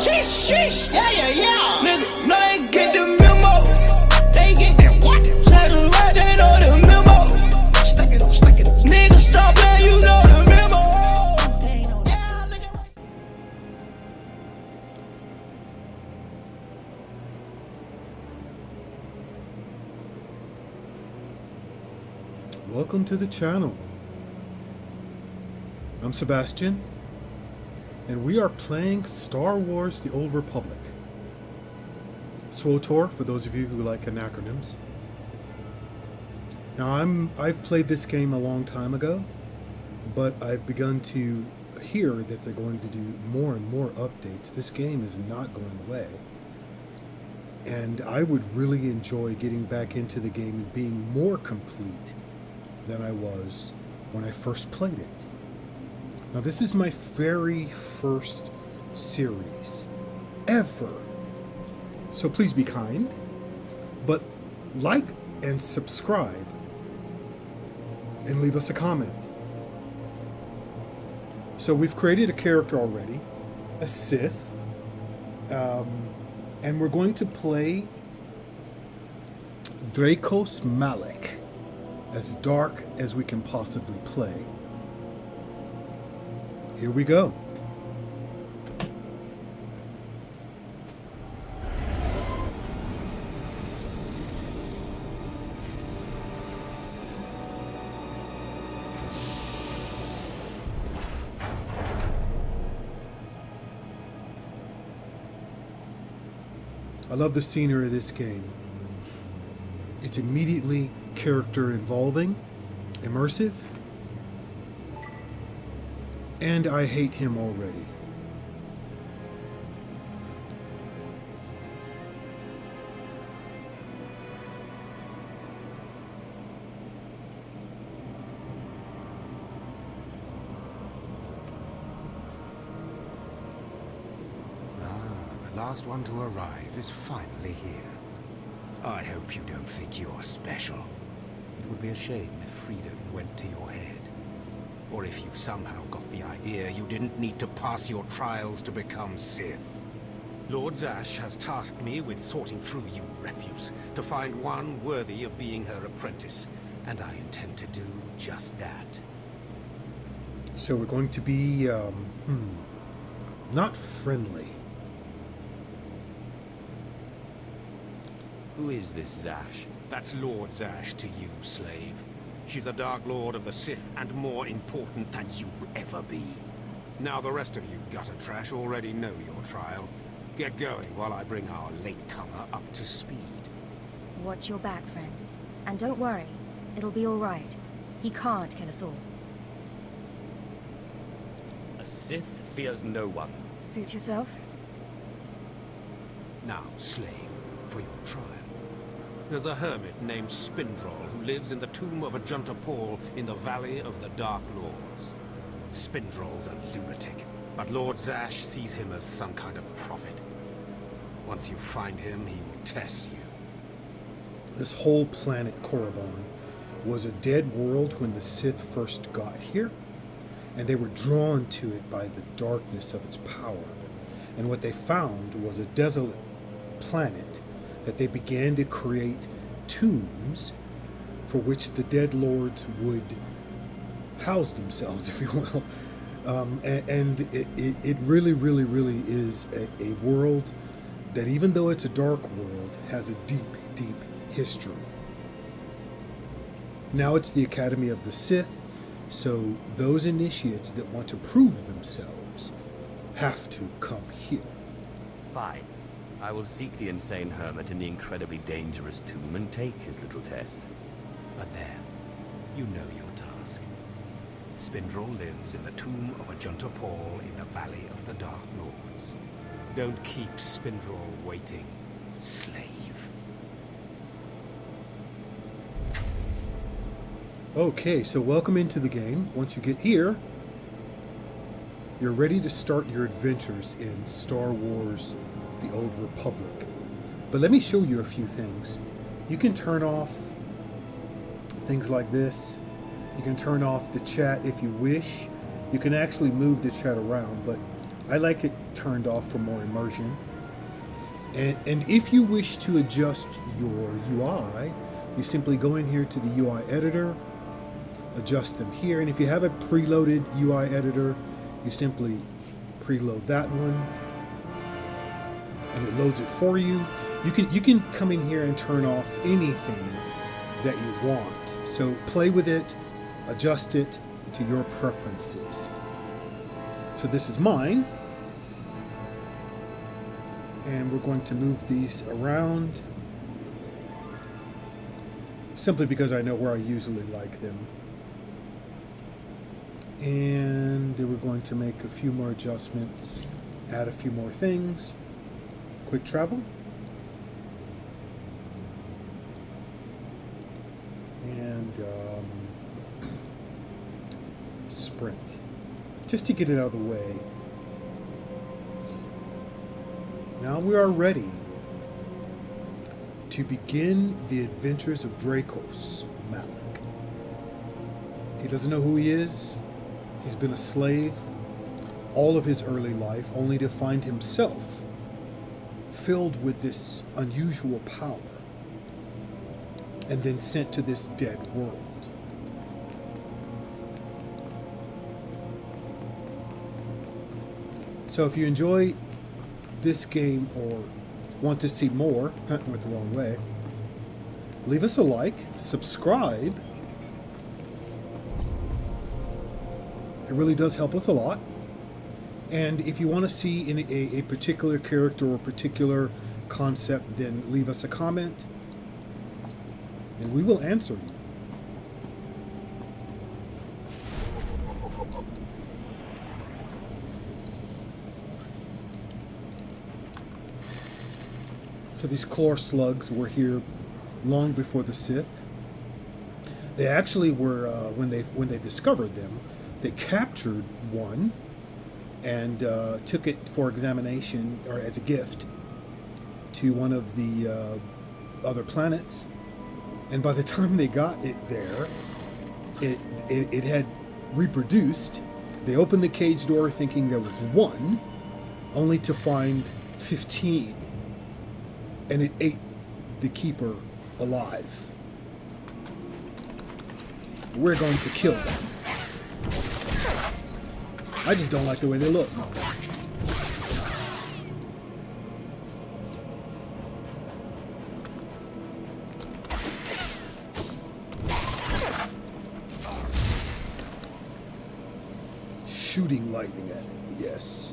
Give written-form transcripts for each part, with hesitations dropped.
Sheesh, sheesh, yeah. Nigga, no, they get the memo. They get that what? Say the right, they know the memo. Stack it up. Nigga, stop playing, you know the memo. Yeah, look at right. Welcome to the channel. I'm Sebastian, and we are playing Star Wars: The Old Republic. Swtor, for those of you who like acronyms. Now, I've played this game a long time ago, but I've begun to hear that they're going to do more and more updates. This game is not going away, and I would really enjoy getting back into the game and being more complete than I was when I first played it. Now, this is my very first series ever, so please be kind, but like and subscribe and leave us a comment. So we've created a character already, a Sith, and we're going to play Dracos Malik, as dark as we can possibly play. Here we go. I love the scenery of this game. It's immediately character involving, immersive, and I hate him already. The last one to arrive is finally here. I hope you don't think you're special. It would be a shame if freedom went to your head. Or if you somehow got the idea you didn't need to pass your trials to become Sith. Lord Zash has tasked me with sorting through you refuse to find one worthy of being her apprentice, and I intend to do just that. So we're going to be, not friendly. Who is this Zash? That's Lord Zash to you, slave. She's a Dark Lord of the Sith and more important than you will ever be. Now the rest of you gutter trash already know your trial. Get going while I bring our latecomer up to speed. Watch your back, friend. And don't worry, it'll be all right. He can't kill us all. A Sith fears no one. Suit yourself. Now, slave, for your trial. There's a hermit named Spindrol who lives in the tomb of Ajunta Paul in the Valley of the Dark Lords. Spindrol's a lunatic, but Lord Zash sees him as some kind of prophet. Once you find him, he will test you. This whole planet Korriban was a dead world when the Sith first got here, and they were drawn to it by the darkness of its power. And what they found was a desolate planet that they began to create tombs for which the dead lords would house themselves, if you will. And it really, really, really is a world that, even though it's a dark world, has a deep, deep history. Now it's the Academy of the Sith, so those initiates that want to prove themselves have to come here. Fine. I will seek the insane hermit in the incredibly dangerous tomb and take his little test. But there, you know your task. Spindrol lives in the tomb of Ajunta Paul in the Valley of the Dark Lords. Don't keep Spindrol waiting, slave. Okay, so welcome into the game. Once you get here, you're ready to start your adventures in Star Wars: The Old Republic. But let me show you a few things. You can turn off things like this. You can turn off the chat if you wish. You can actually move the chat around, but I like it turned off for more immersion. And if you wish to adjust your UI, you simply go in here to the UI editor, adjust them here, and if you have a preloaded UI editor, you simply preload that one, and it loads it for you. You can come in here and turn off anything that you want. So play with it, adjust it to your preferences. So this is mine, and we're going to move these around simply because I know where I usually like them. And then we're going to make a few more adjustments, add a few more things. Quick travel. And sprint. Just to get it out of the way. Now we are ready to begin the adventures of Dracos Malik. He doesn't know who he is. He's been a slave all of his early life, only to find himself filled with this unusual power and then sent to this dead world. So if you enjoy this game or want to see more, went the wrong way, leave us a like, subscribe. It really does help us a lot. And if you want to see in a particular character or particular concept, then leave us a comment and we will answer you. So these chlor slugs were here long before the Sith. They actually were, when they discovered them, they captured one and took it for examination, or as a gift, to one of the other planets. And by the time they got it there, it had reproduced. They opened the cage door thinking there was one, only to find 15. And it ate the keeper alive. We're going to kill them. I just don't like the way they look. Shooting lightning at it, yes.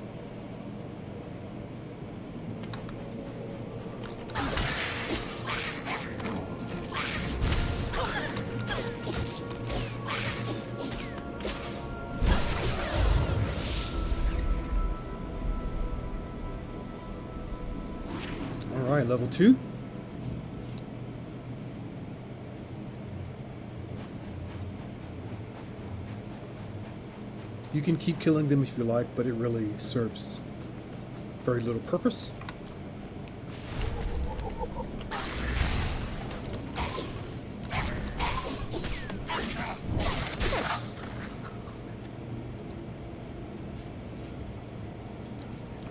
Alright, level 2. You can keep killing them if you like, but it really serves very little purpose.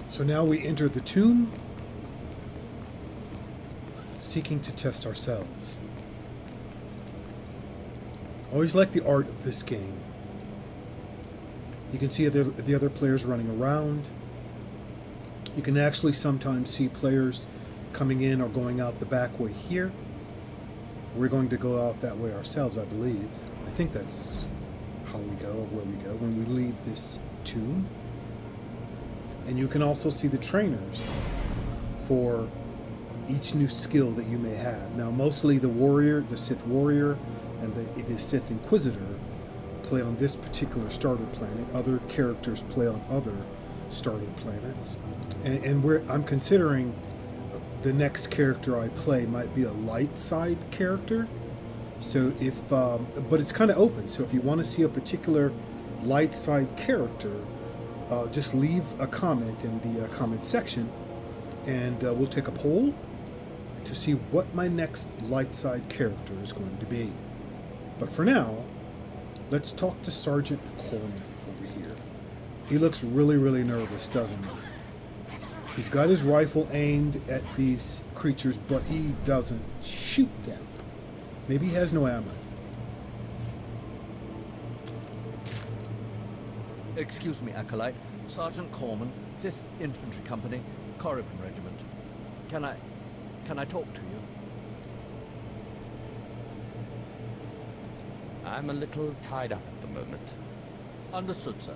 So now we enter the tomb, seeking to test ourselves. I always like the art of this game. You can see the other players running around. You can actually sometimes see players coming in or going out the back way here. We're going to go out that way ourselves, I believe. I think that's how we go, or where we go, when we leave this tomb. And you can also see the trainers for each new skill that you may have. Now, mostly the warrior, the Sith warrior, and the Sith Inquisitor play on this particular starter planet. Other characters play on other starter planets. And I'm considering the next character I play might be a light side character. So if, but it's kind of open. So if you want to see a particular light side character, just leave a comment in the comment section, and we'll take a poll to see what my next light side character is going to be. But for now, let's talk to Sergeant Corman over here. He looks really, really nervous, doesn't he? He's got his rifle aimed at these creatures, but he doesn't shoot them. Maybe he has no ammo. Excuse me, Acolyte. Sergeant Corman, 5th Infantry Company, Corrigan Regiment. Can I talk to you? I'm a little tied up at the moment. Understood, sir.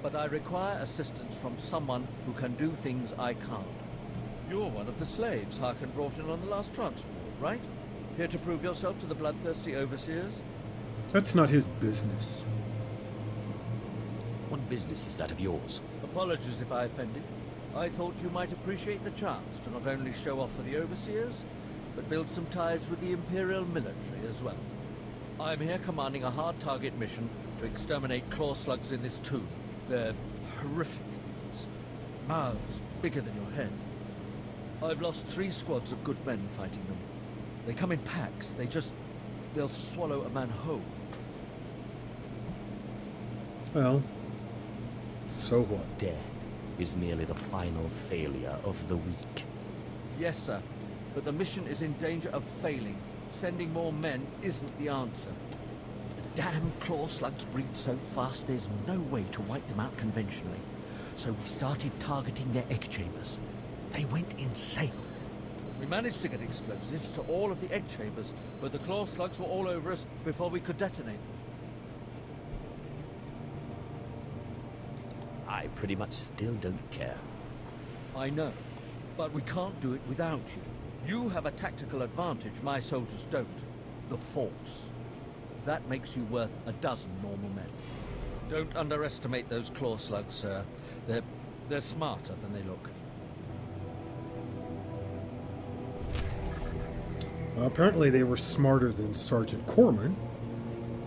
But I require assistance from someone who can do things I can't. You're one of the slaves Harkin brought in on the last transport, right? Here to prove yourself to the bloodthirsty overseers? That's not his business. What business is that of yours? Apologies if I offended. I thought you might appreciate the chance to not only show off for the overseers, but build some ties with the Imperial military as well. I'm here commanding a hard target mission to exterminate claw slugs in this tomb. They're horrific things. Mouths bigger than your head. I've lost 3 squads of good men fighting them. They come in packs. They'll swallow a man whole. Well, so what? Death is merely the final failure of the weak. Yes, sir. But the mission is in danger of failing. Sending more men isn't the answer. The damn claw slugs breed so fast there's no way to wipe them out conventionally. So we started targeting their egg chambers. They went insane. We managed to get explosives to all of the egg chambers, but the claw slugs were all over us before we could detonate. I pretty much still don't care. I know, but we can't do it without you. You have a tactical advantage my soldiers don't. The Force. That makes you worth a dozen normal men. Don't underestimate those claw slugs, sir. They're smarter than they look. Apparently they were smarter than Sergeant Corman,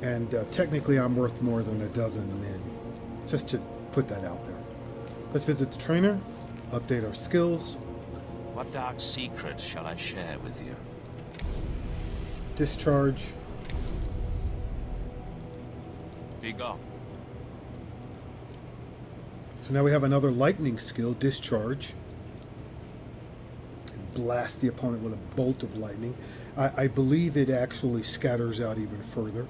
and technically I'm worth more than a dozen men. Just to put that out there. Let's visit the trainer, update our skills. What dark secret shall I share with you? Discharge. Be gone. So now we have another lightning skill, discharge. Blast the opponent with a bolt of lightning. I believe it actually scatters out even further.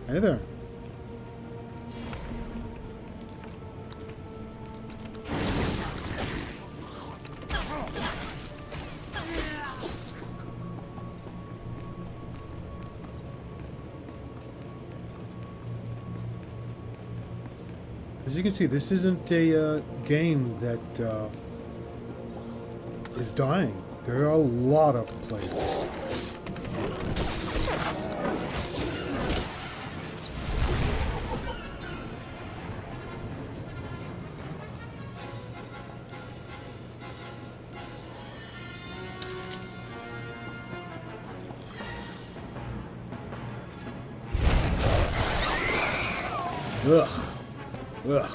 Hey there. As you can see, this isn't a game that is dying. There are a lot of players. Ugh. Ugh.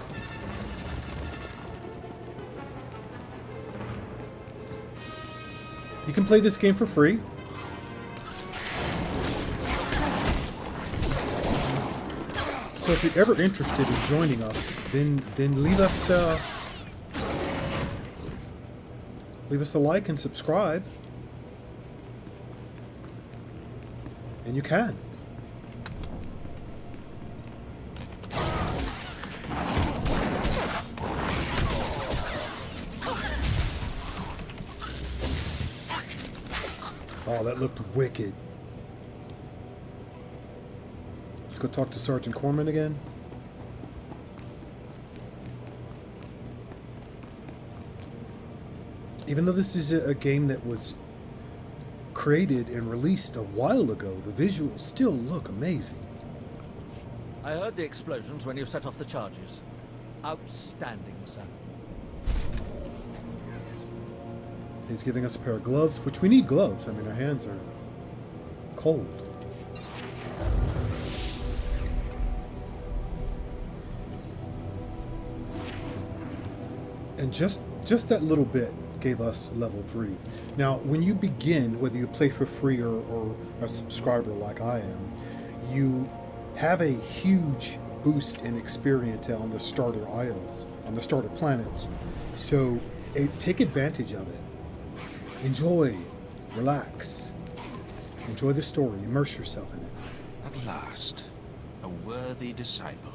You can play this game for free. So if you're ever interested in joining us, then leave us a like and subscribe. And you can. Oh, that looked wicked. Let's go talk to Sergeant Corman again. Even though this is a game that was created and released a while ago, the visuals still look amazing. I heard the explosions when you set off the charges. Outstanding, sir. He's giving us a pair of gloves, which we need gloves. I mean, our hands are cold. And just that little bit gave us level 3. Now, when you begin, whether you play for free or a subscriber like I am, you have a huge boost in experience on the starter isles, on the starter planets. So take advantage of it. Enjoy, relax, enjoy the story, immerse yourself in it. At last, a worthy disciple.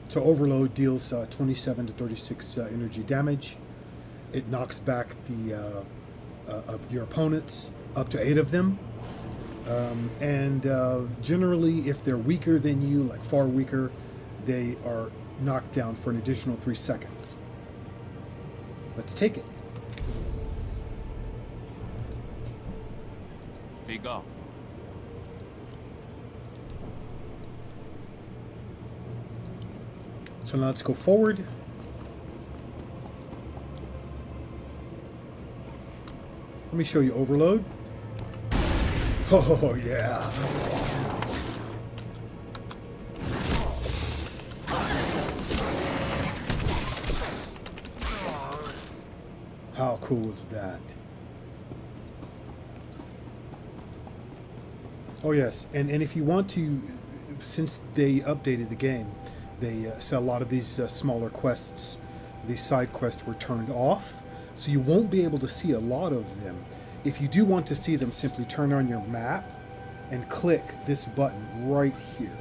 So Overload deals 27 to 36 energy damage. It knocks back the your opponents, up to 8 of them. And generally, if they're weaker than you, like far weaker, they are knocked down for an additional 3 seconds. Let's take it. Be gone. So now let's go forward. Let me show you Overload. Oh, yeah. How cool is that? Oh, yes. And if you want to, since they updated the game, they so a lot of these smaller quests, these side quests were turned off. So you won't be able to see a lot of them. If you do want to see them, simply turn on your map and click this button right here.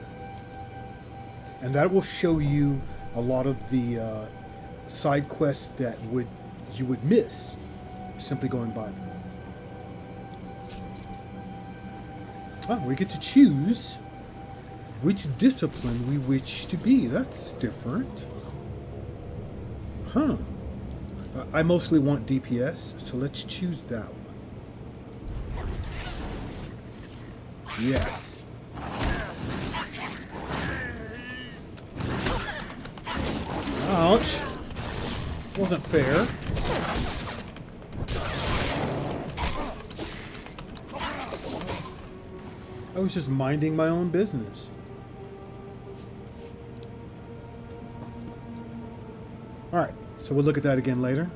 And that will show you a lot of the side quests that you would miss simply going by them. Oh, we get to choose which discipline we wish to be. That's different. Huh. I mostly want DPS, so let's choose that one. Yes. Ouch. Wasn't fair. I was just minding my own business. Alright, so we'll look at that again later.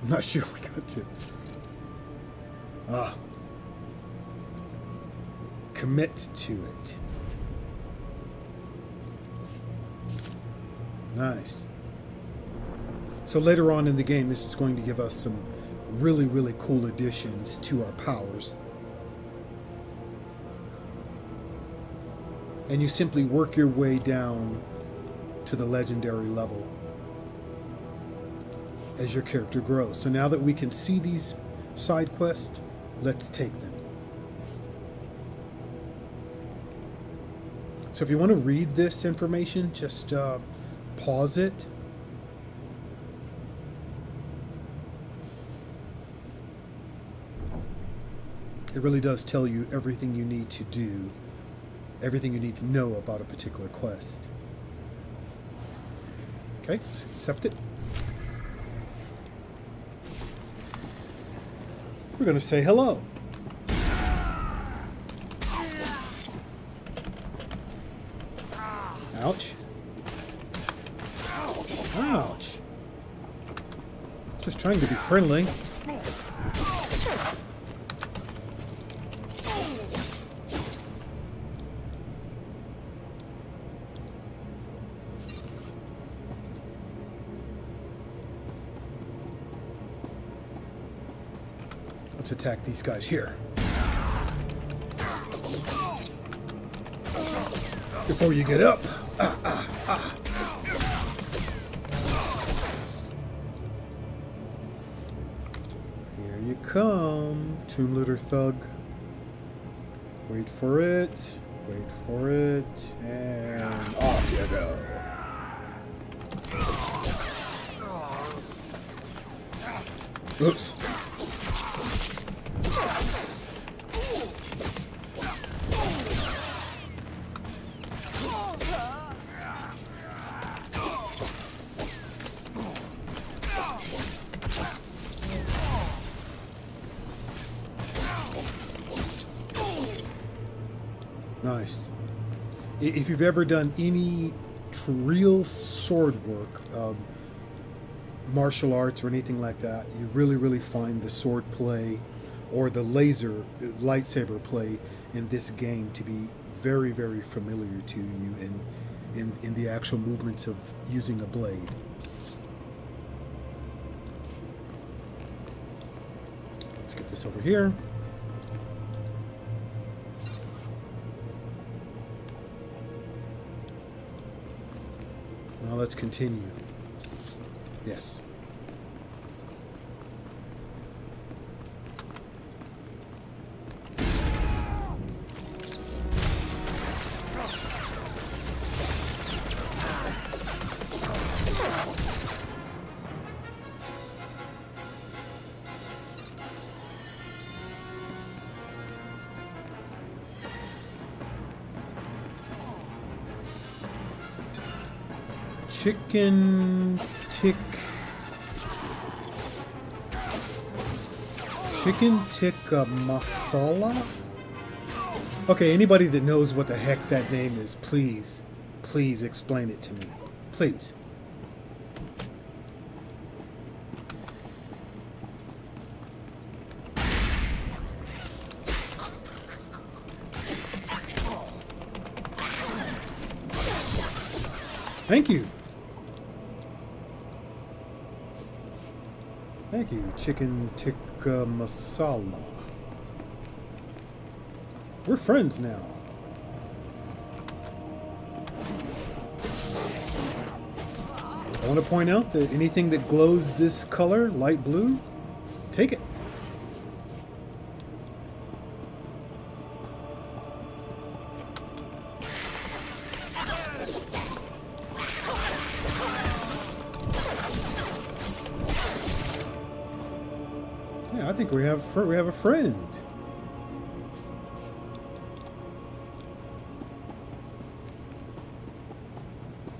I'm not sure we got to. Commit to it. Nice. So later on in the game, this is going to give us some really, really cool additions to our powers. And you simply work your way down to the legendary level as your character grows. So now that we can see these side quests, let's take them. So if you want to read this information, just pause it. It really does tell you everything you need to do, everything you need to know about a particular quest. Okay, accept it. We're going to say hello. Ouch. Ouch. Just trying to be friendly. Let's attack these guys here. Before you get up. Here you come, Tomb Looter Thug. Wait for it, and off you go. Oops. Nice. If you've ever done any real sword work, martial arts or anything like that, you really find the sword play or the laser lightsaber play in this game to be very familiar to you in the actual movements of using a blade. Let's get this over here. Now let's continue. Yes. Chicken tikka masala? Okay, anybody that knows what the heck that name is, please explain it to me. Please. Thank you. Thank you, chicken tikka masala. We're friends now. I want to point out that anything that glows this color, light blue, take it. I think we have a friend.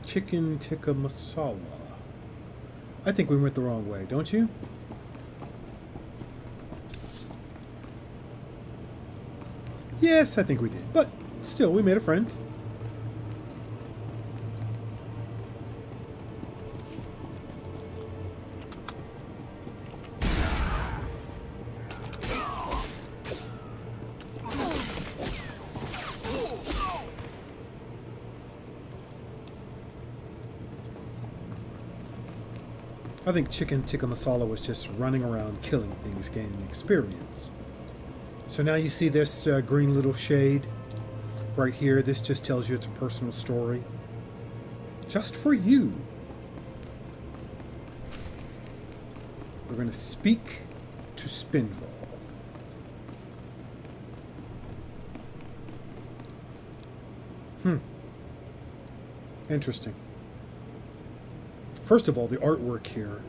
Chicken tikka masala. I think we went the wrong way, don't you? Yes, I think we did. But still, we made a friend. I think chicken tikka masala was just running around killing things, gaining experience. So now you see this green little shade right here. This just tells you it's a personal story. Just for you. We're going to speak to Spindle. Interesting. First of all, the artwork here,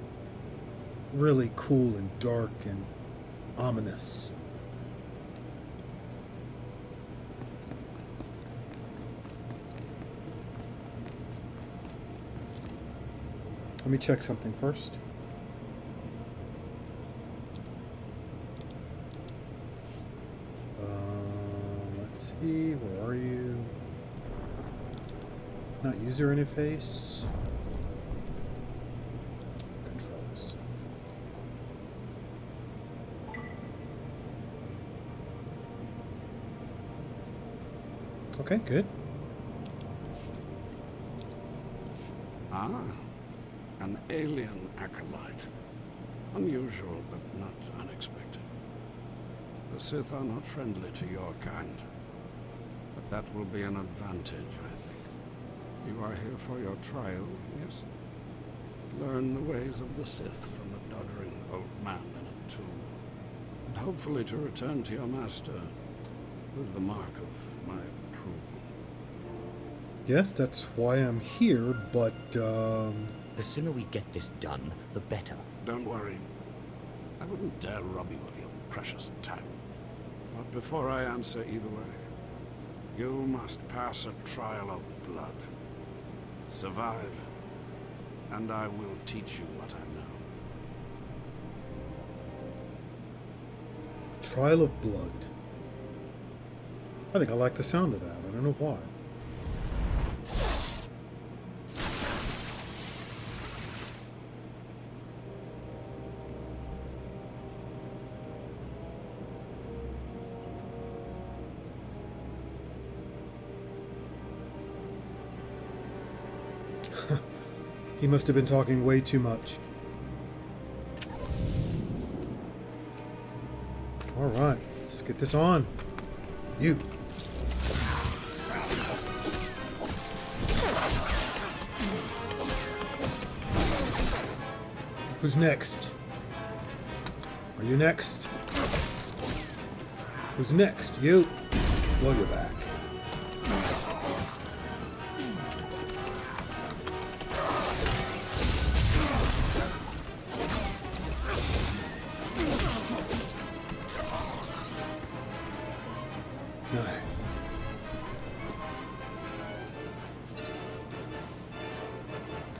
really cool and dark and ominous. Let me check something first. Let's see, where are you? Not user interface. Okay, good. Ah, an alien acolyte. Unusual, but not unexpected. The Sith are not friendly to your kind. But that will be an advantage, I think. You are here for your trial, yes? Learn the ways of the Sith from a doddering old man in a tomb. And hopefully to return to your master with the mark of my approval. Yes, that's why I'm here, but, The sooner we get this done, the better. Don't worry. I wouldn't dare rob you of your precious time. But before I answer either way, you must pass a trial of blood. Survive, and I will teach you what I know. Trial of Blood. I think I like the sound of that. I don't know why. He must have been talking way too much. Alright, let's get this on. You. Who's next? Are you next? Who's next? You. Well, you're back. Nice.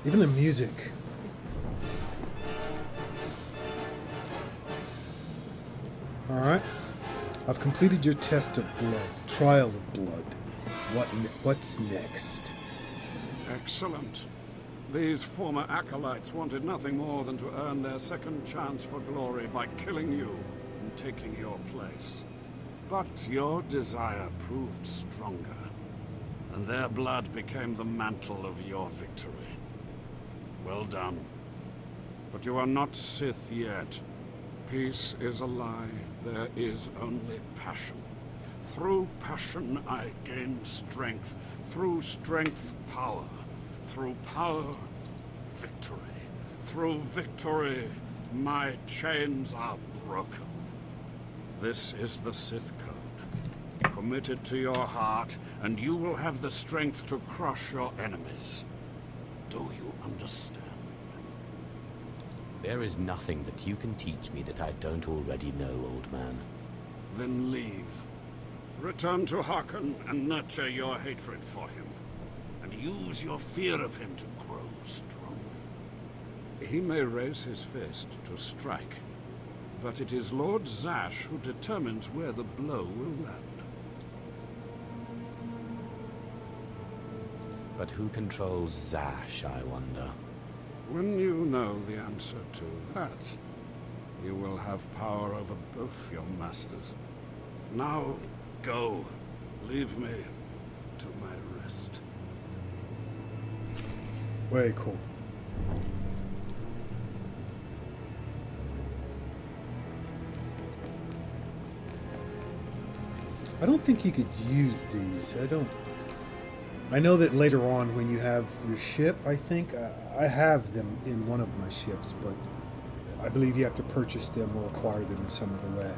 Even the music. Alright. I've completed your test of blood. Trial of blood. What's next? Excellent. These former acolytes wanted nothing more than to earn their second chance for glory by killing you and taking your place. But your desire proved stronger, and their blood became the mantle of your victory. Well done. But you are not Sith yet. Peace is a lie. There is only passion. Through passion I gain strength. Through strength, power. Through power, victory. Through victory, my chains are broken. This is the Sith Code. Commit it to your heart, and you will have the strength to crush your enemies. Do you understand? There is nothing that you can teach me that I don't already know, old man. Then leave. Return to Harkon and nurture your hatred for him. And use your fear of him to grow stronger. He may raise his fist to strike, but it is Lord Zash who determines where the blow will land. But who controls Zash, I wonder? When you know the answer to that, you will have power over both your masters. Now, go. Leave me to my rest. Way cool. I don't think you could use these. I know that later on when you have your ship, I think, I have them in one of my ships, but I believe you have to purchase them or acquire them in some other way.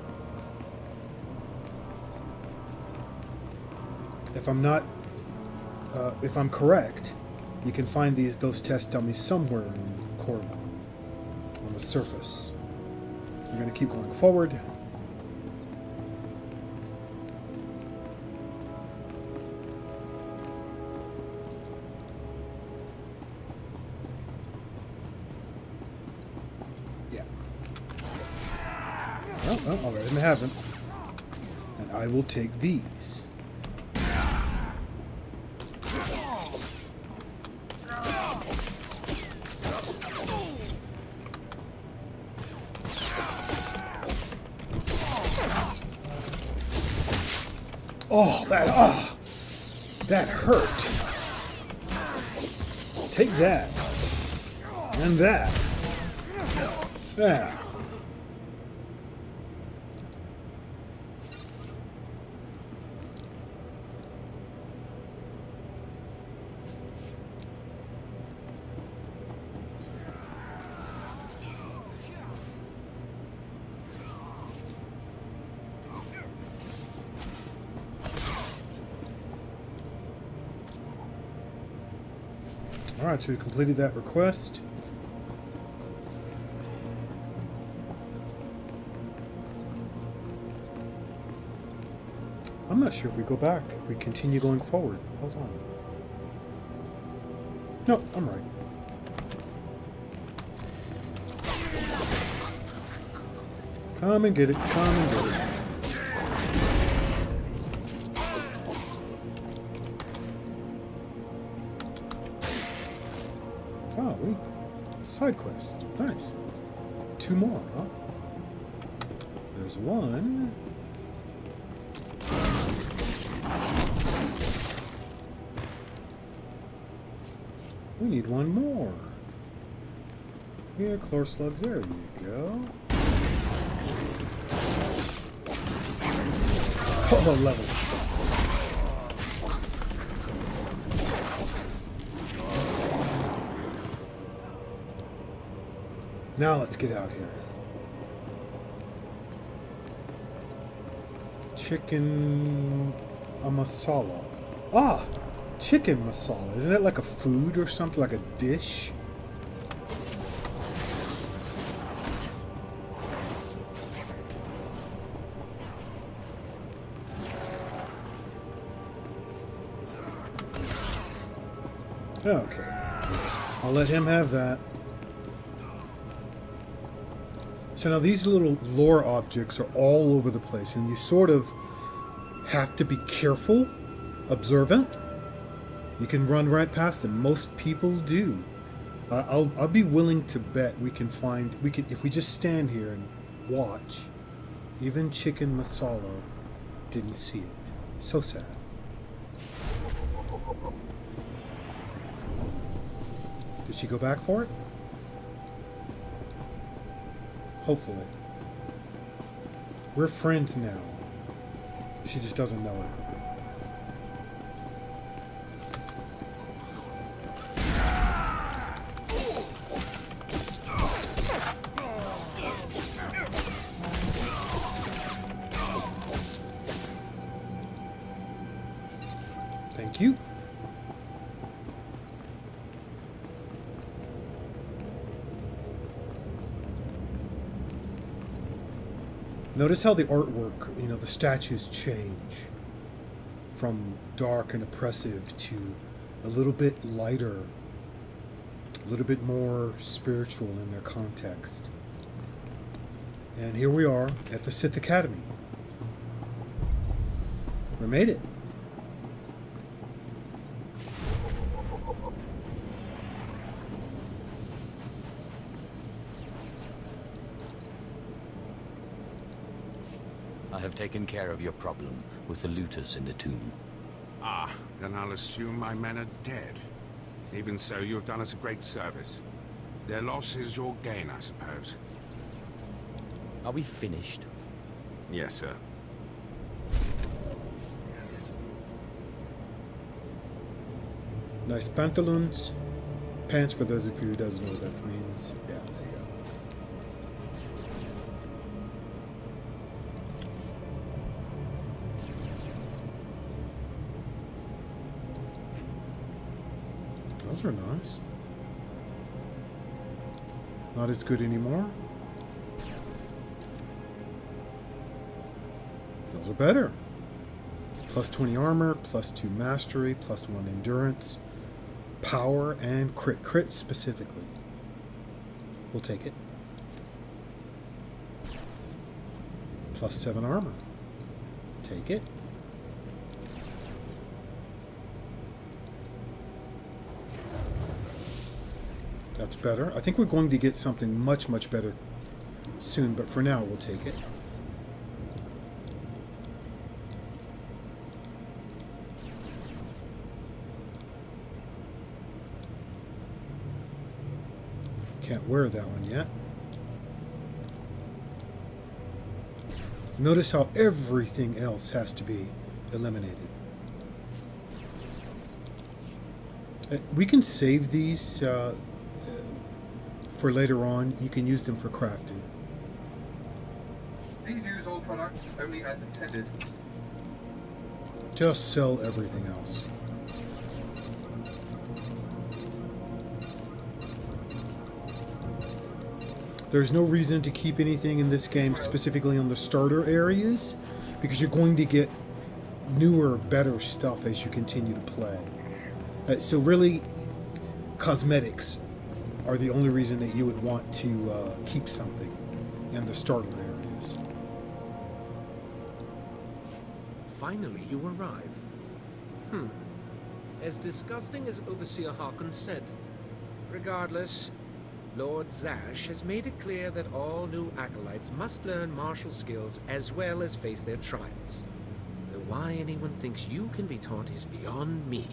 If I'm correct, you can find those test dummies somewhere in Korriban, on the surface. We're going to keep going forward. Oh, I'll let him have them. And I will take these. Oh, that hurt. Take that. And that. Yeah. Alright, so we completed that request. I'm not sure if we go back, if we continue going forward. Hold on. No, I'm right. Come and get it, come and get it. Oh, side quest. Nice. 2 more, huh? There's 1. We need 1 more. Yeah, chlor slugs. There you go. Oh, level. Now let's get out here. Chicken masala. Ah, chicken masala. Isn't that like a food or something? Like a dish? Okay. I'll let him have that. So now these little lore objects are all over the place, and you sort of have to be careful, observant. You can run right past them. Most people do. I'll be willing to bet we can if we just stand here and watch. Even chicken masala didn't see it. So sad. Did she go back for it? Hopefully. We're friends now. She just doesn't know it. Thank you. Notice how the artwork, the statues change from dark and oppressive to a little bit lighter, a little bit more spiritual in their context. And here we are at the Sith Academy. We made it. I have taken care of your problem with the looters in the tomb. Ah, then I'll assume my men are dead. Even so, you have done us a great service. Their loss is your gain, I suppose. Are we finished? Yes, sir. Nice pantaloons. Pants, for those of you who doesn't know what that means. Yeah, there you go. Those are nice. Not as good anymore. Those are better. Plus 20 armor, plus 2 mastery, plus 1 endurance, power, and crit. Crit specifically. We'll take it. Plus 7 armor. Take it. That's better. I think we're going to get something much, much better soon, but for now, we'll take it. Can't wear that one yet. Notice how everything else has to be eliminated. We can save these for later on. You can use them for crafting. Please use all products only as intended. Just sell everything else. There's no reason to keep anything in this game specifically on the starter areas, because you're going to get newer, better stuff as you continue to play. So really, cosmetics are the only reason that you would want to keep something in the starter areas. Finally, you arrive. As disgusting as Overseer Harkins said. Regardless, Lord Zash has made it clear that all new acolytes must learn martial skills as well as face their trials. Though why anyone thinks you can be taught is beyond me.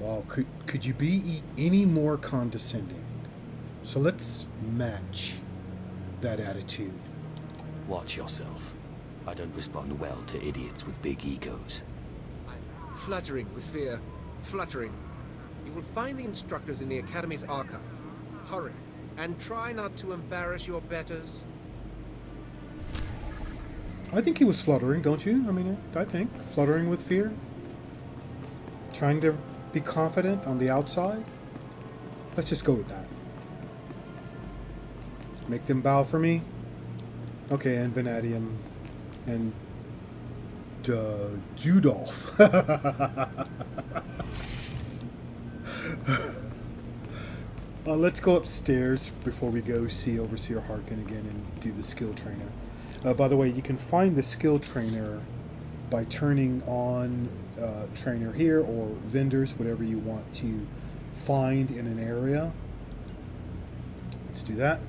Wow, could you be any more condescending? So let's match that attitude. Watch yourself. I don't respond well to idiots with big egos. I'm fluttering with fear. Fluttering. You will find the instructors in the Academy's archive. Hurry, and try not to embarrass your betters. I think he was fluttering, don't you? I mean, I think. Fluttering with fear. Trying to be confident on the outside. Let's just go with that. Make them bow for me. Okay, and Vanadium. And Judolf. Let's go upstairs before we go see Overseer Harkin again and do the skill trainer. By the way, you can find the skill trainer by turning on trainer here or vendors, whatever you want to find in an area. Let's do that.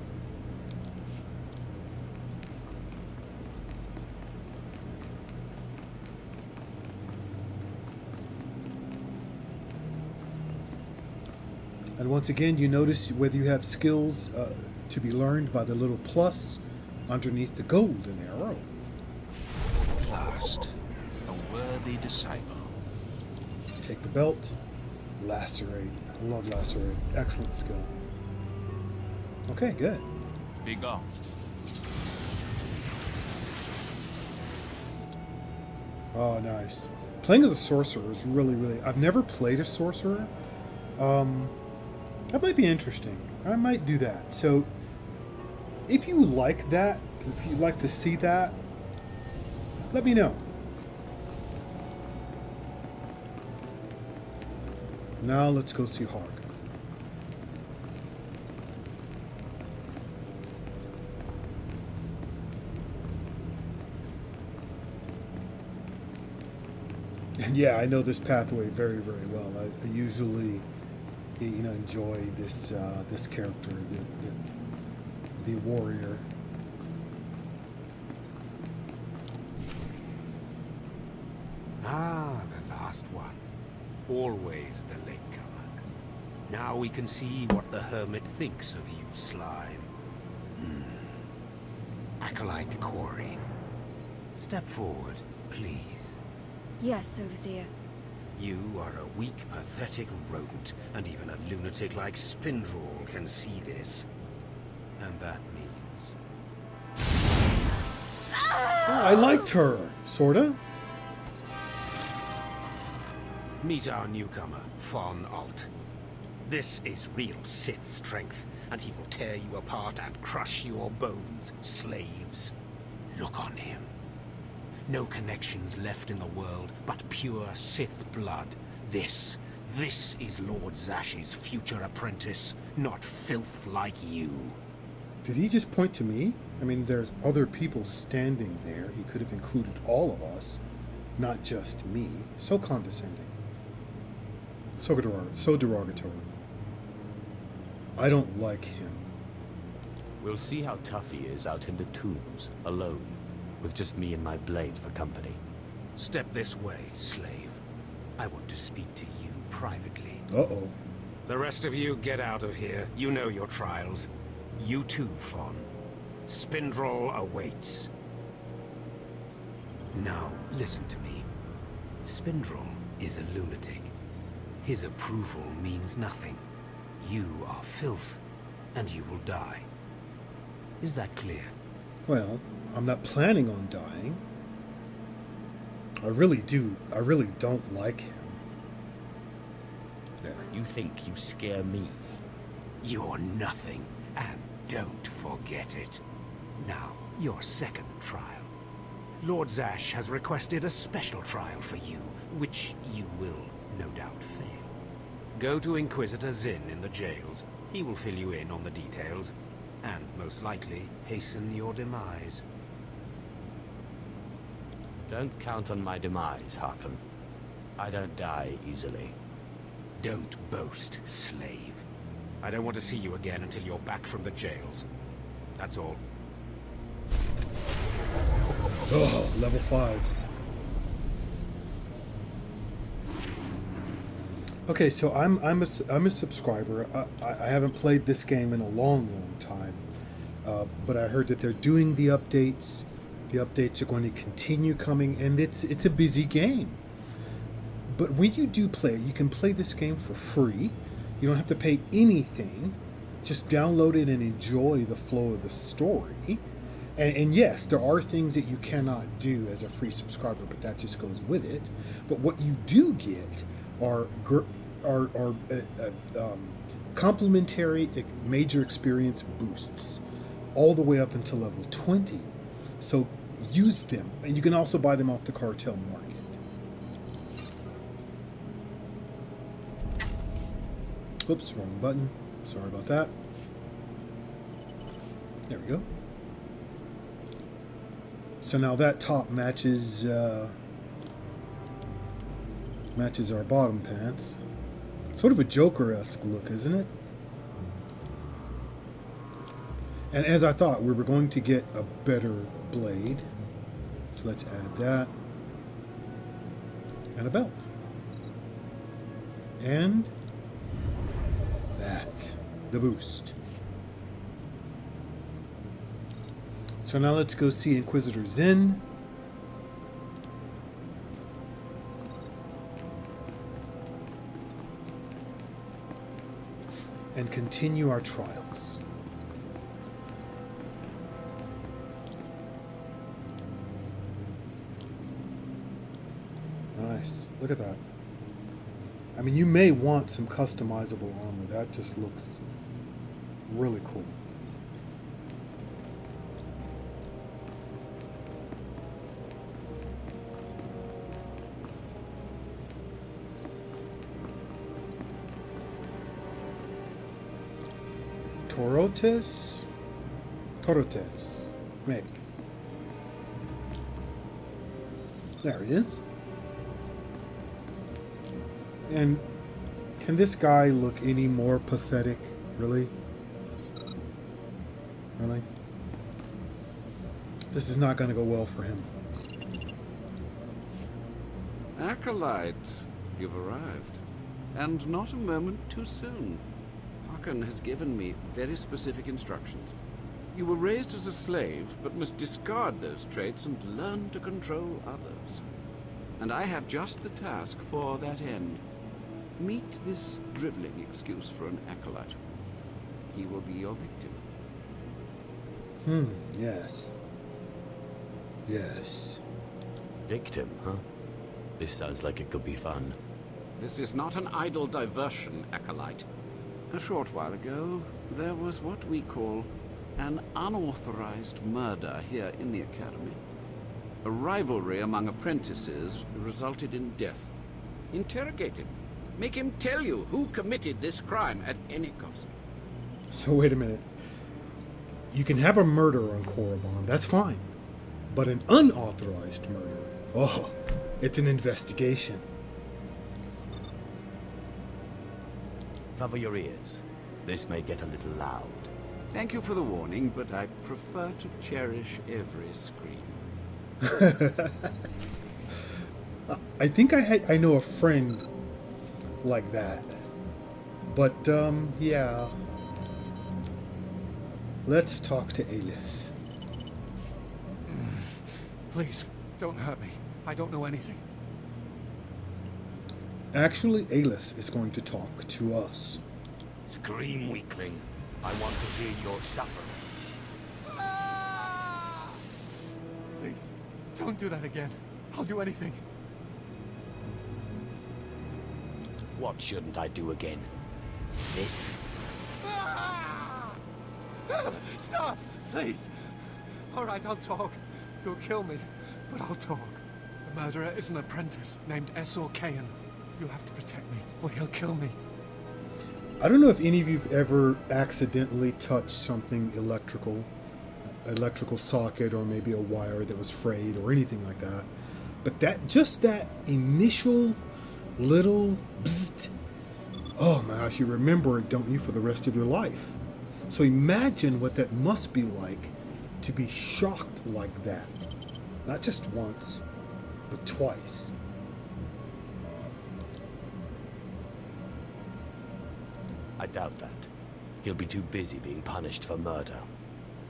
And once again, you notice whether you have skills to be learned by the little plus underneath the golden arrow. At last, a worthy disciple. Take the belt. Lacerate. I love lacerate. Excellent skill. Okay, good. Be gone. Oh, nice. Playing as a sorcerer is really... I've never played a sorcerer. That might be interesting. I might do that. So, if you like that, if you'd like to see that, let me know. Now let's go see Hawk. And yeah, I know this pathway very well. I usually, enjoy this this character, the warrior. Ah, the last one. Always the latecomer. Now we can see what the hermit thinks of you, slime. Acolyte Corey. Step forward, please. Yes, Overseer. You are a weak, pathetic rodent, and even a lunatic like Spindrel can see this. And that means... Oh, I liked her, sorta. Meet our newcomer, Von Alt. This is real Sith strength, and he will tear you apart and crush your bones, slaves. Look on him. No connections left in the world, but pure Sith blood. This is Lord Zash's future apprentice, not filth like you. Did he just point to me? I mean, there's other people standing there. He could have included all of us, not just me. So condescending. So derogatory. I don't like him. We'll see how tough he is out in the tombs, alone, with just me and my blade for company. Step this way, slave. I want to speak to you privately. Uh-oh. The rest of you get out of here. You know your trials. You too, Fawn. Spindrel awaits. Now, listen to me. Spindrel is a lunatic. His approval means nothing. You are filth, and you will die. Is that clear? Well, I'm not planning on dying. I really don't like him. There. You think you scare me? You're nothing, and don't forget it. Now, your second trial. Lord Zash has requested a special trial for you, which you will no doubt fail. Go to Inquisitor Zinn in the jails. He will fill you in on the details, and most likely hasten your demise. Don't count on my demise, Harkin. I don't die easily. Don't boast, slave. I don't want to see you again until you're back from the jails. That's all. Oh, level 5. Okay, so I'm a subscriber. I haven't played this game in a long time, but I heard that they're doing the updates. The updates are going to continue coming, and it's a busy game. But when you do play, you can play this game for free. You don't have to pay anything. Just download it and enjoy the flow of the story. And yes, there are things that you cannot do as a free subscriber, but that just goes with it. But what you do get are complimentary major experience boosts all the way up until level 20. So use them, and you can also buy them off the cartel market. Oops, wrong button. Sorry about that. There we go. So now that top matches matches our bottom pants. Sort of a Joker-esque look, isn't it? And as I thought, we were going to get a better blade. So let's add that. And a belt. And that. The boost. So now let's go see Inquisitor Zen. And continue our trials. Nice. Look at that. I mean, you may want some customizable armor. That just looks really cool. Torotes, maybe. There he is. And can this guy look any more pathetic? Really? Really? This is not going to go well for him. Acolyte, you've arrived. And not a moment too soon. Hakan has given me very specific instructions. You were raised as a slave, but must discard those traits and learn to control others. And I have just the task for that end. Meet this driveling excuse for an acolyte. He will be your victim. Yes. Yes. Victim, huh? This sounds like it could be fun. This is not an idle diversion, acolyte. A short while ago, there was what we call an unauthorized murder here in the Academy. A rivalry among apprentices resulted in death. Interrogate him. Make him tell you who committed this crime at any cost. So wait a minute. You can have a murder on Korriban, that's fine. But an unauthorized murder, oh, it's an investigation. Cover your ears. This may get a little loud. Thank you for the warning, but I prefer to cherish every scream. I think I know a friend like that. But, yeah. Let's talk to Aleph. Please, don't hurt me. I don't know anything. Actually, Aleph is going to talk to us. Scream, weakling. I want to hear your suffering. Please, don't do that again. I'll do anything. What shouldn't I do again? This? Stop! Please! Alright, I'll talk. You'll kill me, but I'll talk. The murderer is an apprentice named Esor Kayan. You'll have to protect me, or he'll kill me. I don't know if any of you've ever accidentally touched something electrical socket, or maybe a wire that was frayed or anything like that. But that initial little bzzzt, oh my gosh, you remember it, don't you, for the rest of your life. So imagine what that must be like to be shocked like that. Not just once, but twice. I doubt that. He'll be too busy being punished for murder.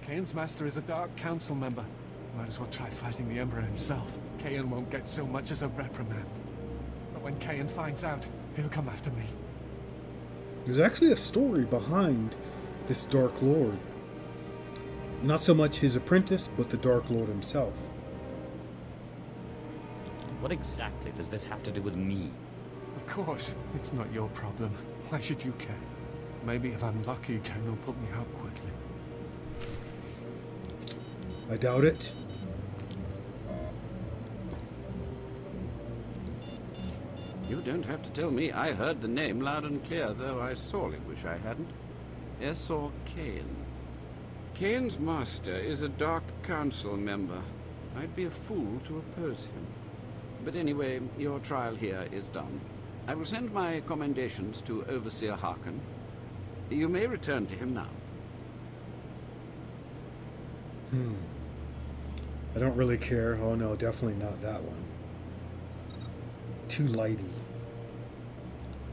Kane's master is a Dark Council member. Might as well try fighting the Emperor himself. Kain won't get so much as a reprimand. But when Kain finds out, he'll come after me. There's actually a story behind this Dark Lord. Not so much his apprentice, but the Dark Lord himself. What exactly does this have to do with me? Of course, it's not your problem. Why should you care? Maybe if I'm lucky, Kain will put me out quickly. I doubt it. You don't have to tell me. I heard the name loud and clear, though I sorely wish I hadn't. Esor Kain. Kain's master is a Dark Council member. I'd be a fool to oppose him. But anyway, your trial here is done. I will send my commendations to Overseer Harkon. You may return to him now. I don't really care. Oh no, definitely not that one. Too lighty.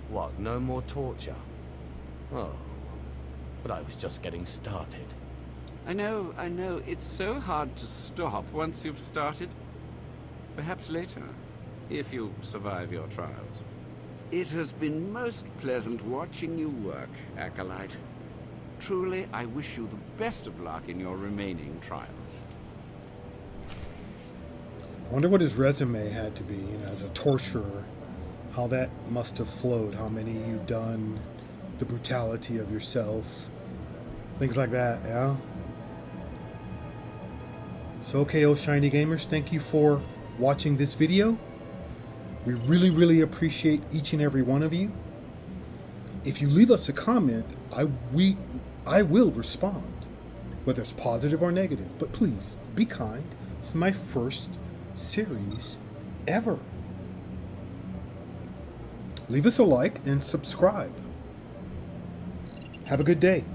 What, no more torture? Oh, but I was just getting started. I know. It's so hard to stop once you've started. Perhaps later, if you survive your trials. It has been most pleasant watching you work, Acolyte. Truly, I wish you the best of luck in your remaining trials. I wonder what his resume had to be, you know, as a torturer. How that must have flowed. How many you've done. The brutality of yourself. Things like that, yeah? So, okay, oh shiny gamers, thank you for watching this video. We really, really appreciate each and every one of you. If you leave us a comment, I will respond, whether it's positive or negative. But please, be kind. It's my first series ever. Leave us a like and subscribe. Have a good day.